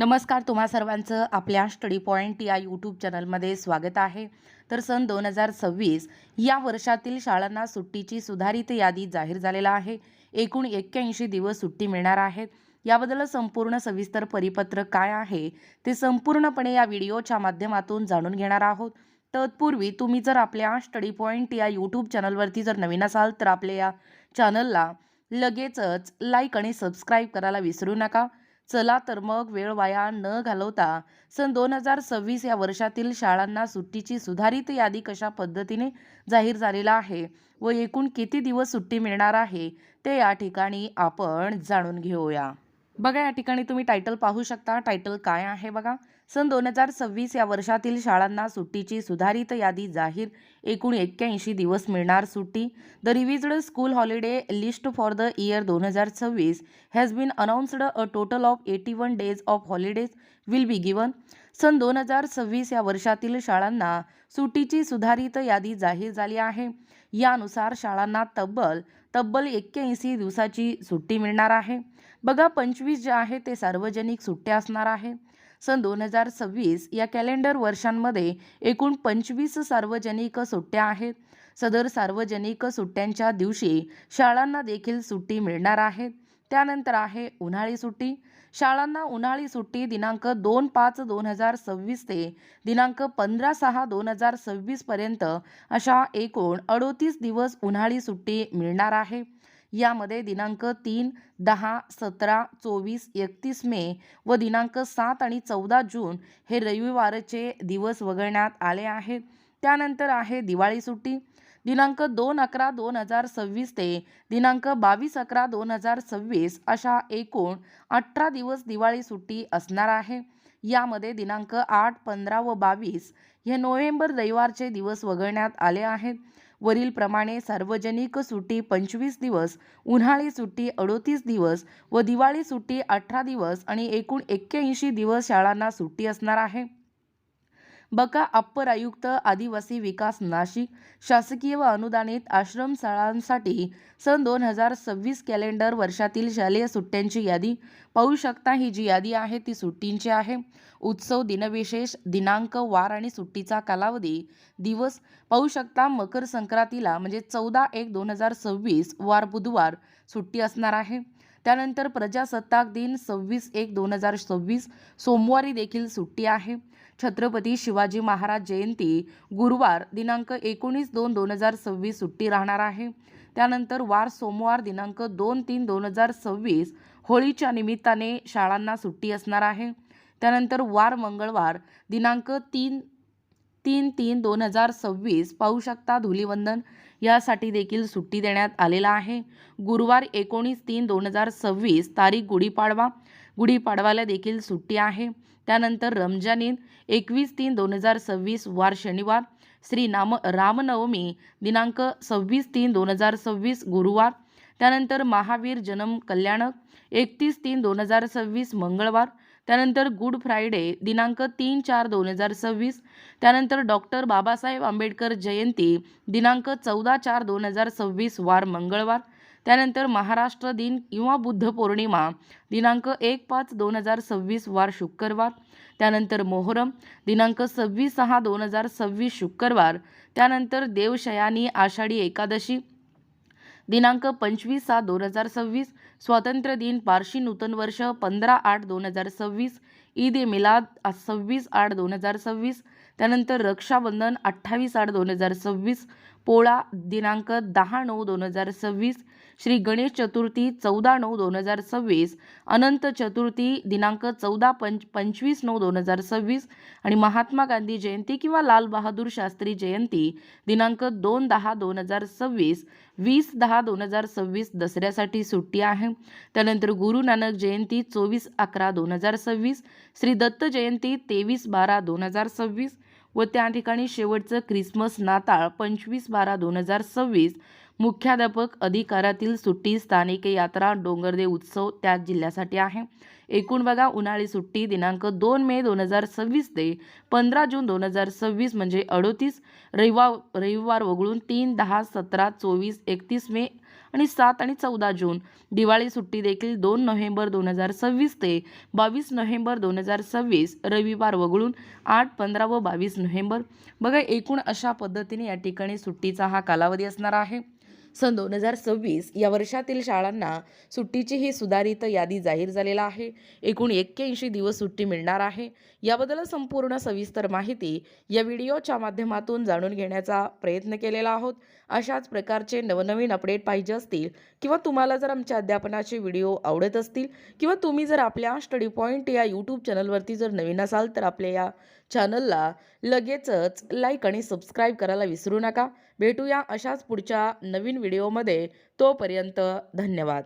नमस्कार, तुम्हा सर्वांचं आपल्या स्टडी पॉइंट या यूट्यूब चॅनलमध्ये स्वागत आहे. तर सन 2026 या वर्षातील शाळांना सुट्टीची सुधारित यादी जाहीर झालेला आहे. एकूण 81 दिवस सुट्टी मिळणार आहेत. याबद्दल संपूर्ण सविस्तर परिपत्रक काय आहे ते संपूर्णपणे या व्हिडिओच्या माध्यमातून जाणून घेणार आहोत. तत्पूर्वी तुम्ही जर आपल्या स्टडी पॉइंट या यूट्यूब चॅनलवरती जर नवीन असाल तर आपल्या या चॅनलला लगेचच लाईक आणि सबस्क्राईब करायला विसरू नका. चला तर मग वेळ वाया न घालवता सन 2026 या वर्षातील शाळांना सुट्टीची सुधारित यादी कशा पद्धतीने जाहीर झालेला आहे व एकूण किती दिवस सुट्टी मिळणार आहे ते या ठिकाणी आपण जाणून घेऊया. बघा, या ठिकाणी तुम्ही टायटल पाहू शकता. टायटल काय आहे बघा. सन 2026 या वर्षातील शाळांना सुट्टीची सुधारित यादी जाहीर. एकूण 81 दिवस मिळणार सुट्टी. The revised school holiday list for the year 2026 has been announced. A total of 81 days of holidays will be given. सन 2026 या वर्षातील शाळांना सुट्टीची सुधारित यादी जाहीर झाली आहे. यानुसार शाळांना तब्बल 81 दिवसाची सुट्टी मिळणार आहे. बघा, 25 जे आहे ते सार्वजनिक सुट्ट्या असणार आहे. सन 2026 या कॅलेंडर वर्षांमध्ये एकूण 25 सार्वजनिक सुट्ट्या आहेत. सदर सार्वजनिक सुट्ट्यांच्या दिवशी शाळांना देखील सुट्टी मिळणार आहे. त्यानंतर आहे उन्हाळी सुट्टी. शाळांना उन्हाळी सुट्टी दिनांक 2/5/2026 ते दिनांक 15/6/2026 पर्यंत अशा एकूण 38 दिवस उन्हाळी सुट्टी मिळणार आहे. यामध्ये दिनांक 3, 10, 17, 24, 31 मे व दिनांक 7 आणि 14 जून हे रविवारचे दिवस वगळण्यात आले आहेत. त्यानंतर आहे दिवाळी सुट्टी. दिनांक 2/11/2026 ते दिनांक 22/11/2026 अशा एकूण 18 दिवस दिवाळी सुट्टी असणार आहे. यामध्ये दिनांक 8, 15 व 22 हे नोव्हेंबर रविवारचे दिवस वगळण्यात आले आहेत. वरील प्रमाणे सार्वजनिक सुट्टी 25 दिवस, उन्हाळी सुट्टी 38 दिवस व दिवाळी सुट्टी 18 दिवस आणि एकूण 81 दिवस शाळांना सुट्टी असणार आहे. बका, अप्पर आयुक्त आदिवासी विकास नाशिक शासकीय व अनुदानित आश्रमशाळांसाठी सन 2026 कॅलेंडर वर्षातील शालेय सुट्ट्यांची यादी पाहू शकता. ही जी यादी आहे ती सुट्टींची आहे. उत्सव, दिनविशेष, दिनांक, वार आणि सुट्टीचा कालावधी, दिवस पाहू शकता. मकर संक्रांतीला म्हणजे 14/1/2026 वार बुधवार सुट्टी असणार आहे. त्यानंतर प्रजासत्ताक दिन 26/1/2026 सोमवारी देखील सुट्टी आहे. छत्रपती शिवाजी महाराज जयंती गुरुवार दिनांक 19/2/2026 सुट्टी राहणार आहे. त्यानंतर वार सोमवार दिनांक 2/3/2026 होळीच्या निमित्ताने शाळांना सुट्टी असणार आहे. त्यानंतर वार मंगळवार दिनांक 3/3/2026 पाहू शकता धुलीवंदन यासाठी देखील सुट्टी देण्यात आलेला आहे. गुरुवार 19/3/2026 तारीख गुढीपाडवाला देखील सुट्टी आहे. त्यानंतर रमजान ईद 21/3/2026 वार शनिवार. रामनवमी दिनांक 26/3/2026 गुरुवार. त्यानंतर महावीर जन्म कल्याणक 31/3/2026 मंगळवार. त्यानंतर गुड फ्रायडे दिनांक 3/4/2026. त्यानंतर डॉक्टर बाबासाहेब आंबेडकर जयंती दिनांक 14/4/2026 वार मंगळवार. त्यानंतर महाराष्ट्र दिन किंवा बुद्ध पौर्णिमा दिनांक 1/5/2026 वार शुक्रवार. त्यानंतर मोहरम दिनांक 26/6/2026 शुक्रवार. त्यानंतर देवशयानी आषाढी एकादशी दिनांक 25/7/2026. स्वातंत्र्य दिन पारशी नूतन वर्ष 15/8/2026. ईद ए मिलाद 26/8/2026. त्यानंतर रक्षाबंधन 28/8/2026. पोळा दिनांक 10/9/2026. श्री गणेश चतुर्थी 14/9/2026. अनंत चतुर्थी दिनांक 14/25/9/2026 आणि महात्मा गांधी जयंती किंवा लाल बहादूर शास्त्री जयंती दिनांक 2/10/2026. 20/10/2026 दसऱ्यासाठी सुट्टी आहे. त्यानंतर गुरु नानक जयंती 24/11/2026. श्री दत्त जयंती 23/12/2026 व त्या ठिकाणी शेवटचं ख्रिसमस नाताळ 25/12/2026. मुख्याध्यापक अधिकारातील सुट्टी, स्थानिक यात्रा, डोंगरदेव उत्सव त्या जिल्ह्यासाठी आहे. एकूण बघा, उन्हाळी सुट्टी दिनांक 2 मे 2026 ते 15 जून 2026 म्हणजे 38 रविवार वगळून 3, 10, 17, 24, 31 मे आणि 7 आणि 14 जून. दिवाळी सुट्टी देखील 2 नोव्हेंबर 2026 ते 22 नोव्हेंबर 2026 रविवार वगळून 8, 15 व 22 नोव्हेंबर. बघा एकूण अशा पद्धतीने या ठिकाणी सुट्टीचा हा कालावधी असणार आहे. सन 2026 या वर्षातील शाळांना सुट्टीची ही सुधारित यादी जाहीर झालेला आहे. एकूण 81 दिवस सुट्टी मिळणार आहे. याबद्दल संपूर्ण सविस्तर माहिती या व्हिडिओच्या माध्यमातून जाणून घेण्याचा प्रयत्न केलेला आहोत. अशाच प्रकारचे नवनवीन अपडेट पाहिजे असतील किंवा तुम्हाला जर आमच्या अध्यापनाचे व्हिडिओ आवडत असतील किंवा तुम्ही जर आपल्या स्टडी पॉईंट या यूट्यूब चॅनलवरती जर नवीन असाल तर आपल्या या चॅनलला लगेचच लाईक आणि सबस्क्राईब करायला विसरू नका. भेटूया अशाच पुढच्या नवीन व्हिडिओमध्ये. तोपर्यंत धन्यवाद.